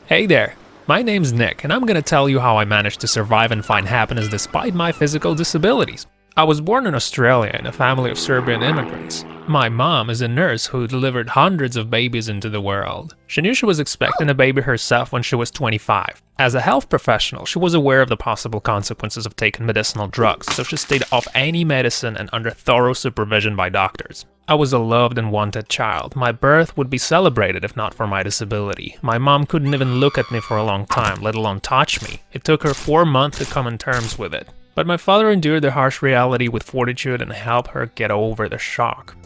Hey there, my name's Nick, and I'm gonna tell you how I managed to survive and find happiness despite my physical disabilities. I was born in Australia in a family of Serbian immigrants. My mom is a nurse who delivered hundreds of babies into the world. She knew she was expecting a baby herself when she was 25. As a health professional, she was aware of the possible consequences of taking medicinal drugs, so she stayed off any medicine and under thorough supervision by doctors. I was a loved and wanted child. My birth would be celebrated if not for my disability. My mom couldn't even look at me for a long time, let alone touch me. It took her 4 months to come on terms with it. But my father endured the harsh reality with fortitude and helped her get over the shock.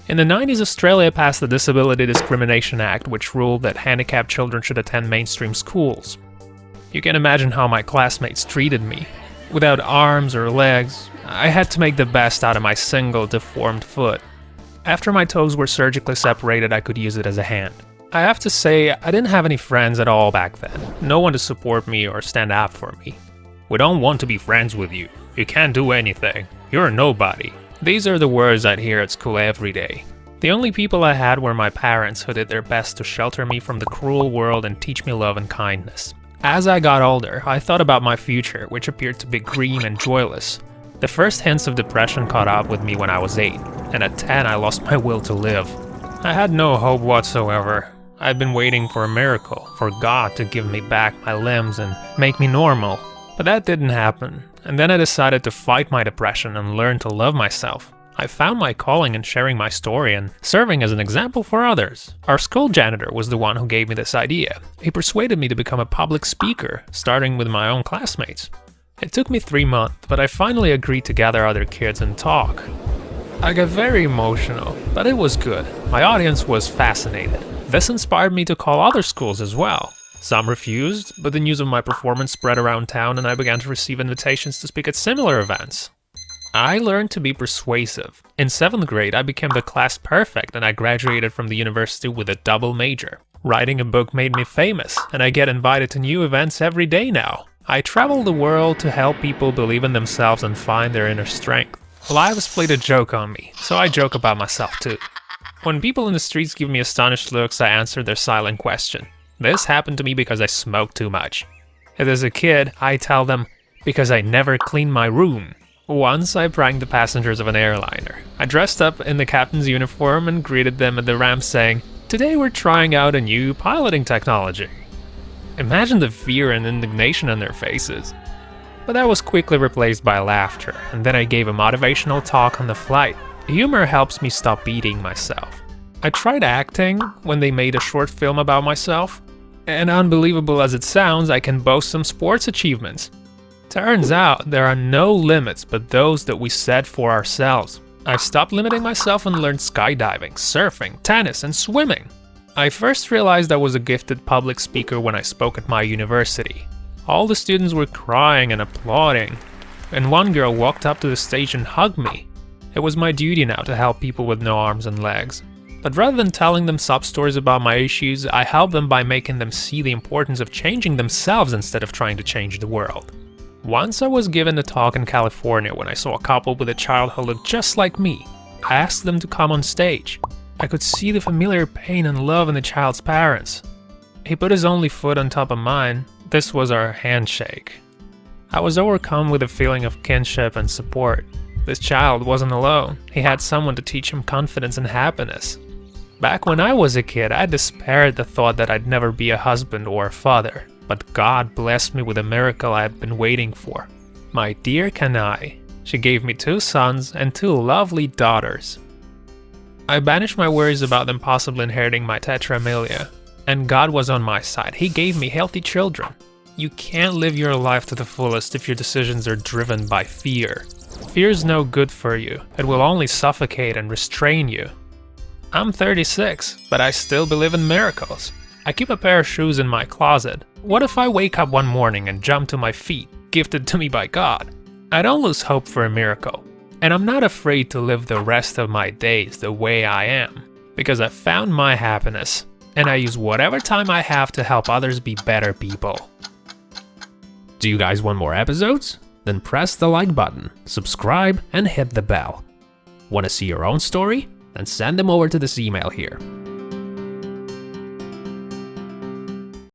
In the 90s, Australia passed the Disability Discrimination Act, which ruled that handicapped children should attend mainstream schools. You can imagine how my classmates treated me. Without arms or legs, I had to make the best out of my single deformed foot. After my toes were surgically separated, I could use it as a hand. I have to say, I didn't have any friends at all back then. No one to support me or stand up for me. "We don't want to be friends with you. You can't do anything. You're a nobody." These are the words I'd hear at school every day. The only people I had were my parents, who did their best to shelter me from the cruel world and teach me love and kindness. As I got older, I thought about my future, which appeared to be green and joyless. The first hints of depression caught up with me when I was 8, and at 10 I lost my will to live. I had no hope whatsoever. I'd been waiting for a miracle, for God to give me back my limbs and make me normal. But that didn't happen, and then I decided to fight my depression and learn to love myself. I found my calling in sharing my story and serving as an example for others. Our school janitor was the one who gave me this idea. He persuaded me to become a public speaker, starting with my own classmates. It took me 3 months, but I finally agreed to gather other kids and talk. I got very emotional, but it was good. My audience was fascinated. This inspired me to call other schools as well. Some refused, but the news of my performance spread around town and I began to receive invitations to speak at similar events. I learned to be persuasive. In 7th grade, I became the class perfect and I graduated from the university with a double major. Writing a book made me famous, and I get invited to new events every day now. I travel the world to help people believe in themselves and find their inner strength. Lives played a joke on me, so I joke about myself too. When people in the streets give me astonished looks, I answer their silent question. This happened to me because I smoked too much. If as a kid, I tell them, because I never cleaned my room. Once I pranked the passengers of an airliner. I dressed up in the captain's uniform and greeted them at the ramp saying, "Today we're trying out a new piloting technology." Imagine the fear and indignation on their faces. But that was quickly replaced by laughter, and then I gave a motivational talk on the flight. Humor helps me stop beating myself. I tried acting when they made a short film about myself, and unbelievable as it sounds, I can boast some sports achievements. Turns out there are no limits but those that we set for ourselves. I stopped limiting myself and learned skydiving, surfing, tennis, and swimming. I first realized I was a gifted public speaker when I spoke at my university. All the students were crying and applauding, and one girl walked up to the stage and hugged me. It was my duty now to help people with no arms and legs. But rather than telling them sob stories about my issues, I helped them by making them see the importance of changing themselves instead of trying to change the world. Once I was given a talk in California when I saw a couple with a child who looked just like me. I asked them to come on stage. I could see the familiar pain and love in the child's parents. He put his only foot on top of mine. This was our handshake. I was overcome with a feeling of kinship and support. This child wasn't alone. He had someone to teach him confidence and happiness. Back when I was a kid, I despaired at the thought that I'd never be a husband or a father. But God blessed me with a miracle I had been waiting for. My dear Kanai. She gave me 2 sons and 2 lovely daughters. I banished my worries about them possibly inheriting my tetramilia. And God was on my side. He gave me healthy children. You can't live your life to the fullest if your decisions are driven by fear. Fear is no good for you. It will only suffocate and restrain you. I'm 36, but I still believe in miracles. I keep a pair of shoes in my closet. What if I wake up one morning and jump to my feet, gifted to me by God? I don't lose hope for a miracle. And I'm not afraid to live the rest of my days the way I am, because I found my happiness, and I use whatever time I have to help others be better people. Do you guys want more episodes? Then press the like button, subscribe, and hit the bell. Want to see your own story? Then send them over to this email here.